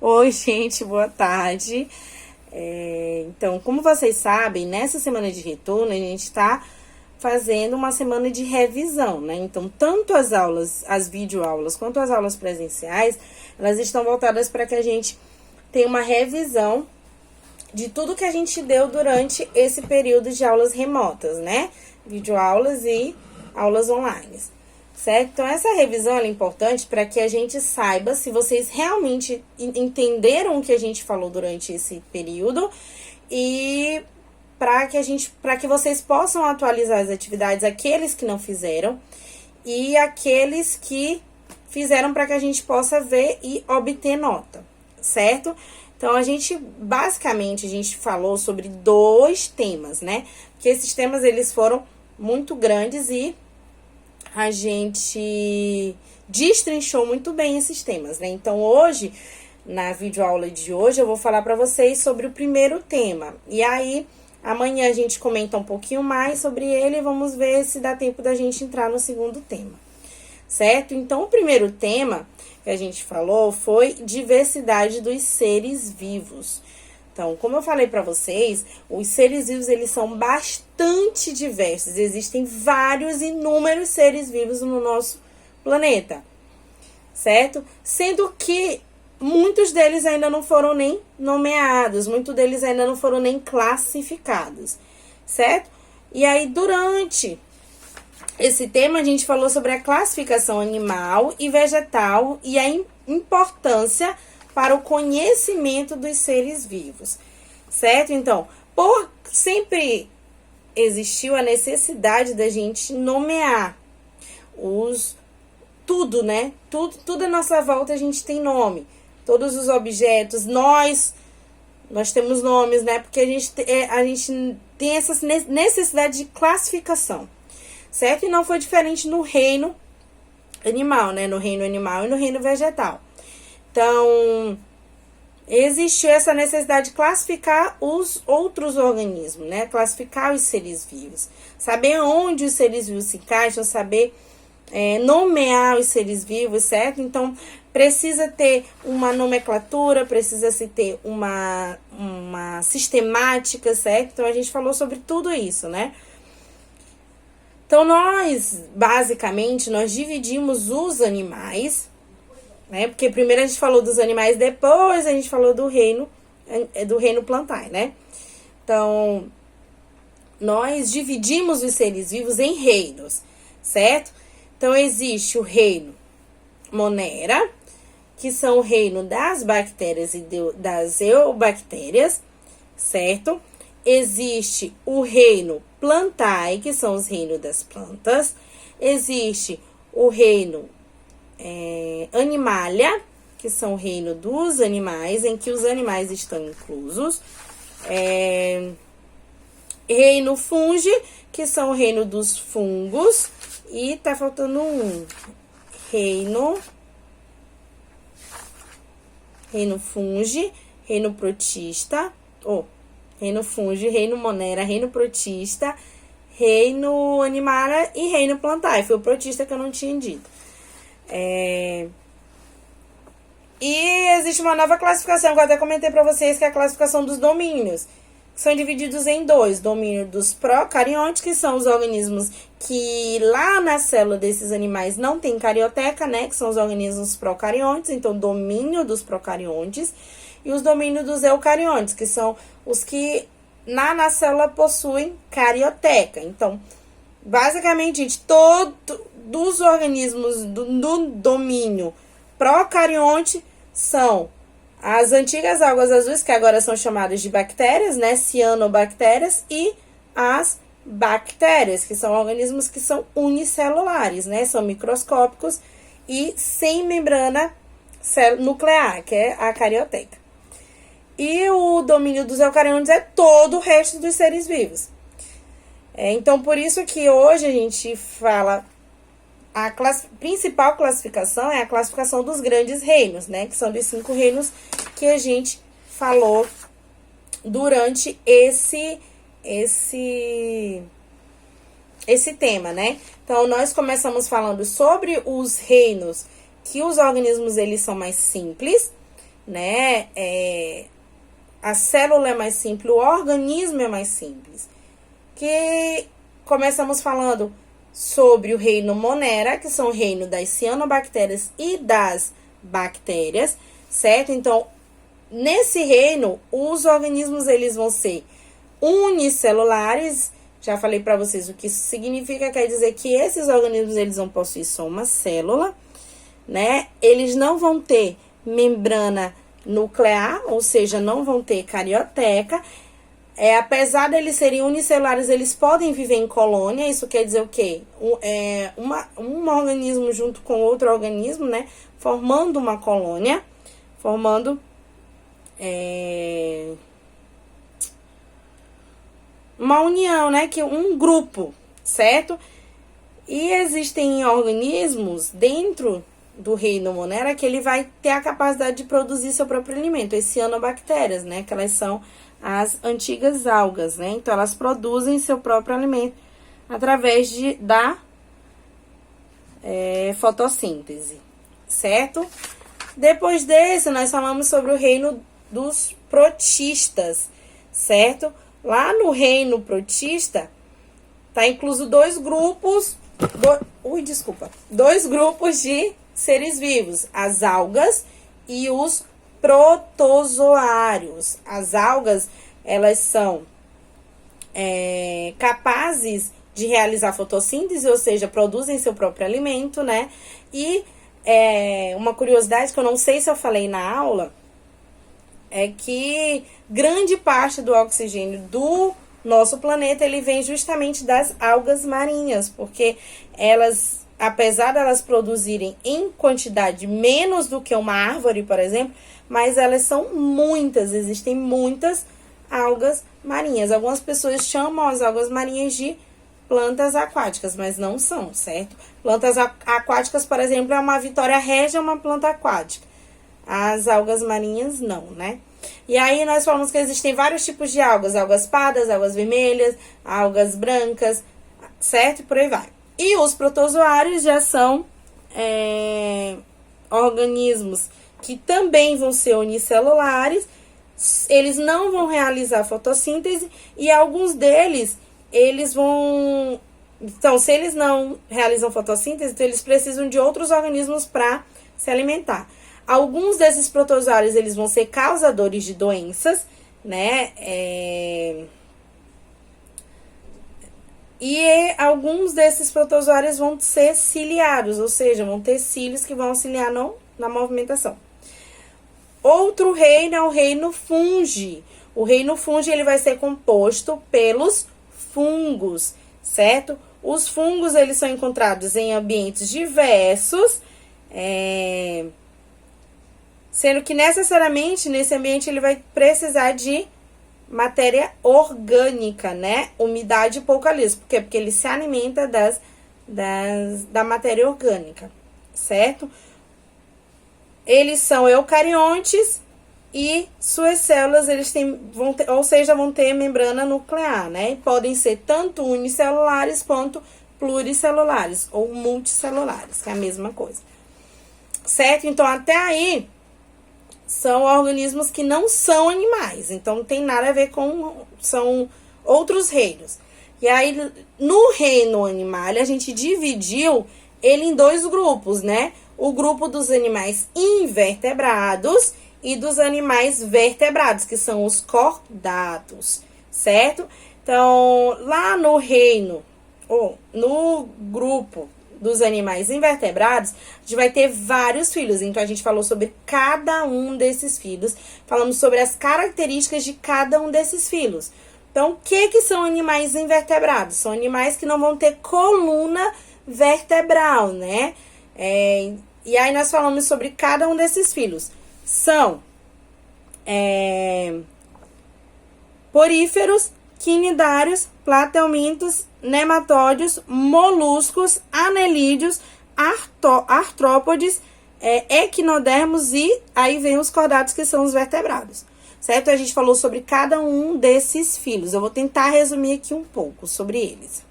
Oi, gente, boa tarde. Então, como vocês sabem, nessa semana de retorno, a gente está fazendo uma semana de revisão, né? Então, tanto as aulas, as videoaulas, quanto as aulas presenciais, elas estão voltadas para que a gente tenha uma revisão de tudo que a gente deu durante esse período de aulas remotas, né? Videoaulas e aulas online. Certo? Então, essa revisão é importante para que a gente saiba se vocês realmente entenderam o que a gente falou durante esse período e para que vocês possam atualizar as atividades, aqueles que não fizeram e aqueles que fizeram, para que a gente possa ver e obter nota, certo? Então, basicamente, a gente falou sobre 2 temas, né? Porque esses temas, eles foram muito grandes e a gente destrinchou muito bem esses temas, né? Então, hoje, na videoaula de hoje, eu vou falar para vocês sobre o primeiro tema. E aí, amanhã a gente comenta um pouquinho mais sobre ele e vamos ver se dá tempo da gente entrar no segundo tema, certo? Então, o primeiro tema que a gente falou foi diversidade dos seres vivos. Então, como eu falei para vocês, os seres vivos, eles são bastante diversos. Existem vários, inúmeros seres vivos no nosso planeta, certo? Sendo que muitos deles ainda não foram nem nomeados, muitos deles ainda não foram nem classificados, certo? E aí, durante esse tema, a gente falou sobre a classificação animal e vegetal e a importância para o conhecimento dos seres vivos, certo? Então, sempre existiu a necessidade da gente nomear tudo, né? Tudo à nossa volta a gente tem nome. Todos os objetos, nós temos nomes, né? Porque a gente tem essa necessidade de classificação, certo? E não foi diferente no reino animal, né? No reino animal e no reino vegetal. Então, existe essa necessidade de classificar os outros organismos, né? Classificar os seres vivos. Saber onde os seres vivos se encaixam, saber nomear os seres vivos, certo? Então, precisa ter uma nomenclatura, precisa-se ter uma sistemática, certo? Então, a gente falou sobre tudo isso, né? Então, basicamente, nós dividimos os animais, né? Porque primeiro a gente falou dos animais, depois a gente falou do reino plantar, né? Então, nós dividimos os seres vivos em reinos, certo? Então, existe o reino Monera, que são o reino das bactérias e das eubactérias, certo? Existe o reino Plantae, que são os reinos das plantas. Existe o reino Animalia, que são o reino dos animais, em que os animais estão inclusos. Reino Fungi, que são o reino dos fungos. E tá faltando um. Reino Fungi, reino protista. Reino Fungi, reino Monera, reino protista, reino Animalia e reino Plantae. Foi o protista que eu não tinha dito. E existe uma nova classificação que eu até comentei para vocês, que é a classificação dos domínios, que são divididos em 2. Domínio dos procariontes, que são os organismos que lá na célula desses animais não tem carioteca, né? Que são os organismos procariontes, então domínio dos procariontes. E os domínios dos eucariontes, que são os que na célula possuem carioteca. Então, basicamente, gente, todos os organismos do domínio procarionte são as antigas algas azuis, que agora são chamadas de bactérias, né? Cianobactérias, e as bactérias, que são organismos que são unicelulares, né? São microscópicos e sem membrana nuclear, que é a carioteca. E o domínio dos eucariontes é todo o resto dos seres vivos. Então, por isso que hoje a gente fala, a principal classificação é a classificação dos grandes reinos, né? Que são dos 5 reinos que a gente falou durante esse tema, né? Então, nós começamos falando sobre os reinos, que os organismos, eles são mais simples, né? A célula é mais simples, o organismo é mais simples. Que começamos falando sobre o reino Monera, que são o reino das cianobactérias e das bactérias, certo? Então, nesse reino, os organismos eles vão ser unicelulares. Já falei para vocês o que isso significa, quer dizer que esses organismos eles vão possuir só uma célula, né? Eles não vão ter membrana nuclear, ou seja, não vão ter carioteca. Apesar de eles serem unicelulares, eles podem viver em colônia. Isso quer dizer o quê? Um organismo junto com outro organismo, né? Formando uma colônia, formando uma união, né? Que um grupo, certo? E existem organismos dentro do reino Monera que ele vai ter a capacidade de produzir seu próprio alimento, as cianobactérias, né? Que elas são as antigas algas, né? Então, elas produzem seu próprio alimento através da fotossíntese, certo? Depois desse, nós falamos sobre o reino dos protistas, certo? Lá no reino protista, tá incluso dois grupos de seres vivos, as algas e os protozoários. As algas, elas são capazes de realizar fotossíntese, ou seja, produzem seu próprio alimento, né? E uma curiosidade que eu não sei se eu falei na aula, é que grande parte do oxigênio do nosso planeta, ele vem justamente das algas marinhas, porque elas, apesar de elas produzirem em quantidade menos do que uma árvore, por exemplo, mas elas são muitas, existem muitas algas marinhas. Algumas pessoas chamam as algas marinhas de plantas aquáticas, mas não são, certo? Plantas aquáticas, por exemplo, é uma Vitória régia, uma planta aquática. As algas marinhas, não, né? E aí, nós falamos que existem vários tipos de algas. Algas pardas, algas vermelhas, algas brancas, certo? E por aí vai. E os protozoários já são organismos que também vão ser unicelulares. Eles não vão realizar fotossíntese e alguns deles, eles vão... Então, se eles não realizam fotossíntese, então eles precisam de outros organismos para se alimentar. Alguns desses protozoários, eles vão ser causadores de doenças, né? E alguns desses protozoários vão ser ciliados, ou seja, vão ter cílios que vão auxiliar na movimentação. Outro reino é o reino fungi. O reino fungi, ele vai ser composto pelos fungos, certo? Os fungos, eles são encontrados em ambientes diversos, sendo que necessariamente nesse ambiente ele vai precisar de matéria orgânica, né? Umidade e pouca luz. Por quê? Porque ele se alimenta da matéria orgânica, certo? Eles são eucariontes e suas células, vão ter membrana nuclear, né? E podem ser tanto unicelulares quanto pluricelulares ou multicelulares, que é a mesma coisa. Certo? Então, até aí, são organismos que não são animais. Então, não tem nada a ver com... São outros reinos. E aí, no reino animal, a gente dividiu ele em dois grupos, né? O grupo dos animais invertebrados e dos animais vertebrados, que são os cordados, certo? Então, lá no reino, ou no grupo dos animais invertebrados, a gente vai ter vários filhos. Então, a gente falou sobre cada um desses filhos. Falamos sobre as características de cada um desses filhos. Então, o que são animais invertebrados? São animais que não vão ter coluna vertebral, né? E aí, nós falamos sobre cada um desses filhos. São poríferos, quinidários, platelmintos, nematódios, moluscos, anelídeos, artrópodes, equinodermos e aí vem os cordados, que são os vertebrados, certo? A gente falou sobre cada um desses filhos. Eu vou tentar resumir aqui um pouco sobre eles.